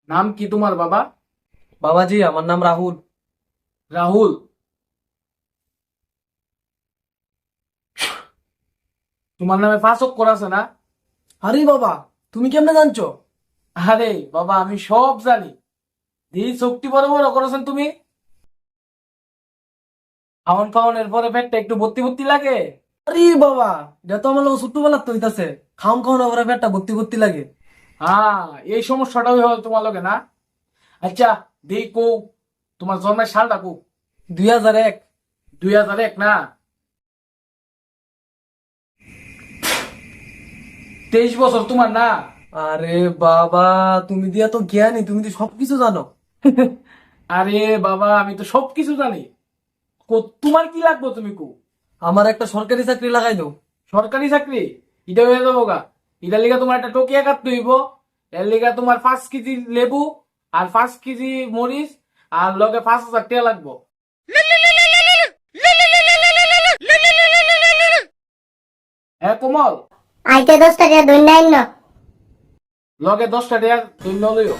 নাম কি তোমার বাবা? বাবাজি, আমার নাম রাহুল। রাহুল? তোমার নামে 5 অক্ষর আছে না? আরে বাবা, তুমি কেমনে জানছো? আরে বাবা, আমি সব জানি। এই চোখটি বড় বড় করেছেন তুমি। খাওন খাওনের পরে পেটটা একটু ভর্তি ভর্তি লাগে। আরে বাবা, এটা তো আমার লোক ছোট্টবেলার তো হইতাছে। খাম খাওয়ানো পরে পেটটা ভর্তি ভর্তি লাগে। হ্যাঁ, এই সমস্যাটাই হয় তোমার লগে না? আচ্ছা, দেখো, তোমার জন্মের সালটা কো। 2001। 2001 না? 23 বছর তোমার না? আরে বাবা, তুমি দিয়া তো জ্ঞানী, তুমি তো সবকিছু জানো। আরে বাবা, আমি তো সবকিছু জানি। কো, তোমার কি লাগবে তুমি কো। আমার একটা সরকারি চাকরি লাগাই দাও। সরকারি চাকরি? এটা হয়ে যাবো গা। এটার লিগা তোমার একটা টকিয়া কাটতে হইব। এর লিগা তোমার 5 কেজি লেবু আর 5 কেজি মরিচ আর লগে 5,000 টাকা লাগবো। হ্যাঁ কোমল, আইতে 10 টাকা ধন্য আইন। লগে 10টা টাকা ধন্য লইও।